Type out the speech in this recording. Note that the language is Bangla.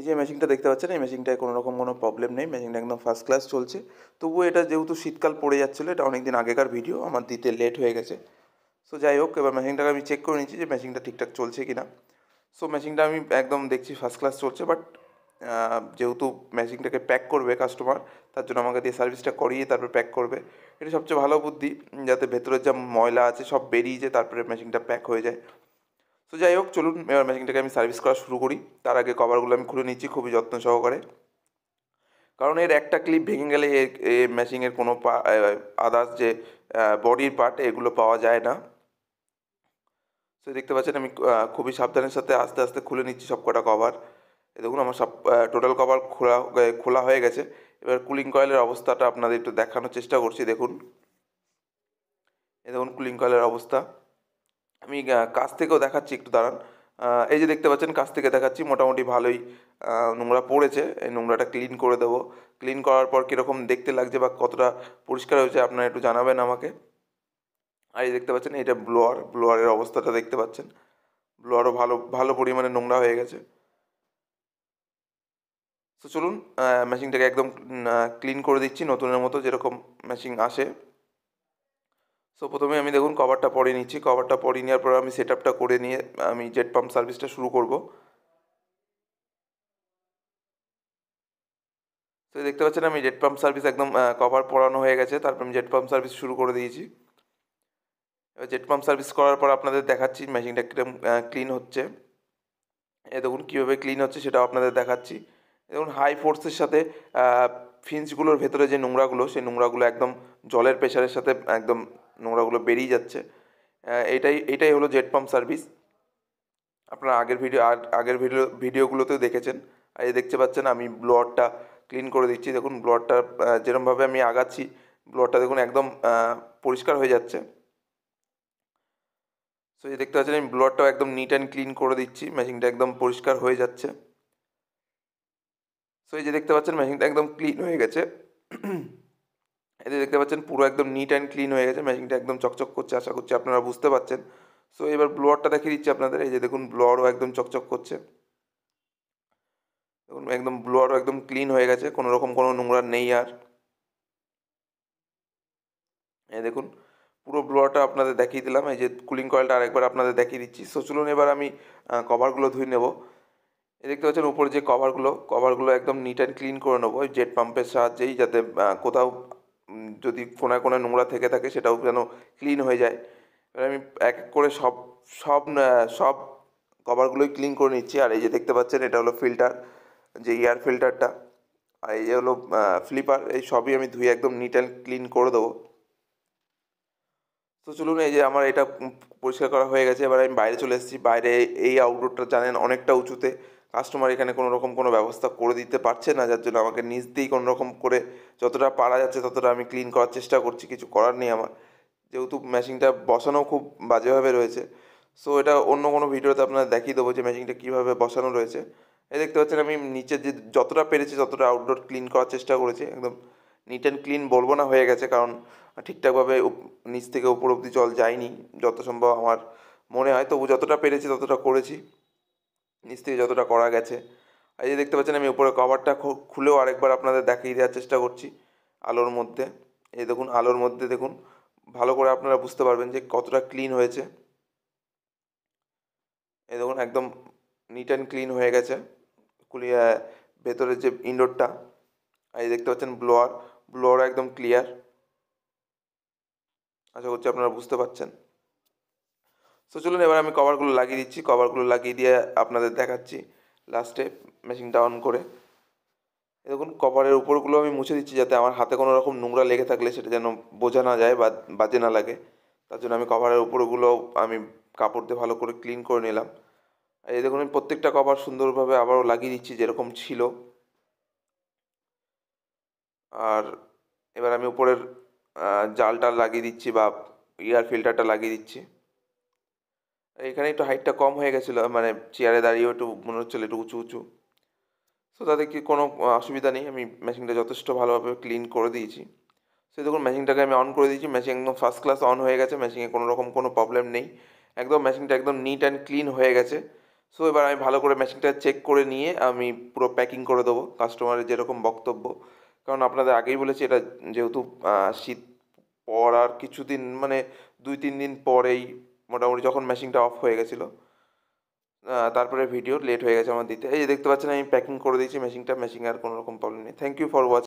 এই যে মেশিনটা দেখতে পাচ্ছেন, এই মেশিনটায় কোনো রকম কোনো প্রবলেম নেই, মেশিনটা একদম ফার্স্ট ক্লাস চলছে। তবুও এটা যেহেতু শীতকাল পড়ে যাচ্ছিলো, এটা অনেক দিন আগেকার ভিডিও, আমার দিতে লেট হয়ে গেছে। সো যাই হোক, এবার মেশিনটাকে আমি চেক করে নিচ্ছি যে মেশিনটা ঠিকঠাক চলছে কি না। সো মেশিনটা আমি একদম দেখছি ফার্স্ট ক্লাস চলছে, বাট যেহেতু মেশিনটাকে প্যাক করবে কাস্টমার, তার জন্য আমাকে দিয়ে সার্ভিসটা করিয়ে তারপরে প্যাক করবে। এটা সবচেয়ে ভালো বুদ্ধি, যাতে ভেতরের যা ময়লা আছে সব বেরিয়ে যায়, তারপরে মেশিনটা প্যাক হয়ে যায়। তো যাই হোক, চলুন এবার মেশিনটাকে আমি সার্ভিস করা শুরু করি। তার আগে কভারগুলো আমি খুলে নিচ্ছি খুবই যত্ন সহকারে, কারণ এর একটা ক্লিপ ভেঙে গেলে এর মেশিনের কোনো আদার্স যে বডির পার্ট এগুলো পাওয়া যায় না। তো দেখতে পাচ্ছেন আমি খুবই সাবধানের সাথে আস্তে আস্তে খুলে নিচ্ছি সব কটা কভার। দেখুন আমার সব টোটাল কভার খোলা হয়ে গেছে। এবার কুলিং কয়েলের অবস্থাটা আপনাদের একটু দেখানোর চেষ্টা করছি। দেখুন কুলিং কয়েলের অবস্থা আমি কাছ থেকেও দেখাচ্ছি, একটু দাঁড়ান। এই যে দেখতে পাচ্ছেন, কাছ থেকে দেখাচ্ছি, মোটামুটি ভালোই নোংরা পড়েছে। এই নোংরাটা ক্লিন করে দেবো। ক্লিন করার পর কীরকম দেখতে লাগছে বা কতটা পরিষ্কার হয়েছে আপনারা একটু জানাবেন আমাকে। আর এই দেখতে পাচ্ছেন, এটা ব্লোয়ারের অবস্থাটা দেখতে পাচ্ছেন, ব্লোয়ারও ভালো ভালো পরিমাণে নোংরা হয়ে গেছে। তো চলুন মেশিনটাকে একদম ক্লিন করে দিচ্ছি নতুনের মতো, যেরকম মেশিন আসে। সো প্রথমে আমি দেখুন কভারটা পরিয়ে নিচ্ছি। কভারটা পরিয়ে নেওয়ার পর আমি সেট আপটা করে নিয়ে আমি জেট পাম্প সার্ভিসটা শুরু করব। তো দেখতে পাচ্ছেন আমি জেট পাম্প সার্ভিস একদম কভার পরানো হয়ে গেছে, তারপর আমি জেট পাম্প সার্ভিস শুরু করে দিয়েছি। এবার জেট পাম্প সার্ভিস করার পর আপনাদের দেখাচ্ছি মেশিনটা কীরকম ক্লিন হচ্ছে। দেখুন কীভাবে ক্লিন হচ্ছে সেটাও আপনাদের দেখাচ্ছি। দেখুন হাই ফোর্সের সাথে ফিন্সগুলোর ভেতরে যে নোংরাগুলো, সেই নোংরাগুলো একদম জলের প্রেশারের সাথে একদম নোংরাগুলো বেরিয়ে যাচ্ছে। এটাই হলো জেট পাম্প সার্ভিস। আপনারা আগের ভিডিওগুলোতেও দেখেছেন। আর এই দেখতে পাচ্ছেন আমি ব্লোয়ারটা ক্লিন করে দিচ্ছি। দেখুন ব্লোয়ারটা যেরকমভাবে আমি আগাচ্ছি, ব্লোয়ারটা দেখুন একদম পরিষ্কার হয়ে যাচ্ছে। সো এই দেখতে পাচ্ছেন আমি ব্লোয়ারটাও একদম নিট অ্যান্ড ক্লিন করে দিচ্ছি, মেশিনটা একদম পরিষ্কার হয়ে যাচ্ছে। সো এই যে দেখতে পাচ্ছেন মেশিনটা একদম ক্লিন হয়ে গেছে। এতে দেখতে পাচ্ছেন পুরো একদম নিট অ্যান্ড ক্লিন হয়ে গেছে, মেশিনটা একদম চকচক করছে, আশা করছি আপনারা বুঝতে পারছেন। সো এবার ব্লোয়ারটা দেখিয়ে দিচ্ছি আপনাদের। এই যে দেখুন ব্লোয়ারও একদম চকচক করছে, দেখুন একদম ব্লোয়ারও একদম ক্লিন হয়ে গেছে, কোনো রকম কোনো নোংরা নেই আর। এই দেখুন পুরো ব্লোয়ারটা আপনাদের দেখিয়ে দিলাম। এই যে কুলিং কয়েলটা আরেকবার আপনাদের দেখিয়ে দিচ্ছি। সো চলুন এবার আমি কভারগুলো ধুয়ে নেব। এই দেখতে পাচ্ছেন উপরে যে কভারগুলো একদম নিট অ্যান্ড ক্লিন করে নেবো ওই জেট পাম্পের সাহায্যেই, যাতে কোথাও যদি কোনায় কোনায় নোংরা থেকে থাকে সেটাও যেন ক্লিন হয়ে যায়। এবার আমি এক এক করে সব কভারগুলোই ক্লিন করে নিচ্ছি। আর এই যে দেখতে পাচ্ছেন এটা হলো ফিল্টার, যে এয়ার ফিল্টারটা, আর এই যে হলো ফ্লিপার, এই সবই আমি ধুয়ে একদম নিট অ্যান্ড ক্লিন করে দেবো। তো চলুন এই যে আমার এটা পরিষ্কার করা হয়ে গেছে। এবার আমি বাইরে চলে এসেছি। বাইরে এই আউটডোরটা জানেন অনেকটা উঁচুতে, কাস্টমার এখানে কোনো রকম কোনো ব্যবস্থা করে দিতে পারছে না, যার জন্য আমাকে নিচ দিয়েই কোনো রকম করে যতটা পারা যাচ্ছে ততটা আমি ক্লিন করার চেষ্টা করছি। কিছু করার নেই আমার, যেহেতু মেশিনটা বসানো খুব বাজেভাবে রয়েছে। সো এটা অন্য কোনো ভিডিওতে আপনারা দেখিয়ে দেবো যে মেশিনটা কীভাবে বসানো রয়েছে। এই দেখতে পাচ্ছেন আমি নিচে যে যতটা পেরেছি ততটা আউটডোর ক্লিন করার চেষ্টা করেছি। একদম নিট অ্যান্ড ক্লিন বলবো না হয়ে গেছে, কারণ ঠিকঠাকভাবে নিচ থেকে উপর অবধি জল যায়নি যত সম্ভব আমার মনে হয়, তবু যতটা পেরেছি ততটা করেছি, নিচ থেকে যতটা করা গেছে। আর এই দেখতে পাচ্ছেন আমি উপরে কভারটা খুলেও আরেকবার আপনাদের দেখিয়ে দেওয়ার চেষ্টা করছি আলোর মধ্যে। এই দেখুন আলোর মধ্যে দেখুন ভালো করে আপনারা বুঝতে পারবেন যে কতটা ক্লিন হয়েছে। এই দেখুন একদম নিট অ্যান্ড ক্লিন হয়ে গেছে ভেতরের যে ইনডোরটা। আর এই দেখতে পাচ্ছেন ব্লোয়ার একদম ক্লিয়ার, আশা করছি আপনারা বুঝতে পারছেন। সো চলুন এবার আমি কভারগুলো লাগিয়ে দিচ্ছি। কভারগুলো লাগিয়ে দিয়ে আপনাদের দেখাচ্ছি লাস্টে মেশিনটা অন করে। দেখুন কভারের উপরগুলো আমি মুছে দিচ্ছি, যাতে আমার হাতে কোনো রকম নোংরা লেগে থাকলে সেটা যেন বোঝা না যায় বা বাজে না লাগে। তার জন্য আমি কভারের উপরগুলো আমি কাপড় দিয়ে ভালো করে ক্লিন করে নিলাম। আর এই দেখুন আমি প্রত্যেকটা কভার সুন্দরভাবে আবারও লাগিয়ে দিচ্ছি যেরকম ছিল। আর এবার আমি উপরের জালটা লাগিয়ে দিচ্ছি বা এয়ার ফিল্টারটা লাগিয়ে দিচ্ছি। এখানে একটু হাইটটা কম হয়ে গেছিলো, মানে চেয়ারে দাঁড়িয়েও একটু মনে হচ্ছিলো একটু উঁচু উঁচু। সো তাতে কি কোনো অসুবিধা নেই, আমি মেশিনটা যথেষ্ট ভালোভাবে ক্লিন করে দিয়েছি। সো দেখুন মেশিনটাকে আমি অন করে দিয়েছি, মেশিন একদম ফার্স্ট ক্লাস অন হয়ে গেছে, মেশিনে কোনো রকম কোনো প্রবলেম নেই, একদম মেশিনটা একদম নিট অ্যান্ড ক্লিন হয়ে গেছে। সো এবার আমি ভালো করে মেশিনটা চেক করে নিয়ে আমি পুরো প্যাকিং করে দেবো কাস্টমারের যেরকম বক্তব্য। কারণ আপনাদের আগেই বলেছি এটা যেহেতু শীত পড়ার কিছুদিন মানে 2-3 দিন পরেই মোটামুটি যখন মেশিনটা অফ হয়ে গেছিলো, তারপরে ভিডিও লেট হয়ে গেছে আমার দিতে। এই যে দেখতে পাচ্ছেন আমি প্যাকিং করে দিয়েছি মেশিনটা, মেশিনে আর কোনো রকম প্রবলেম নেই। Thank you for watching.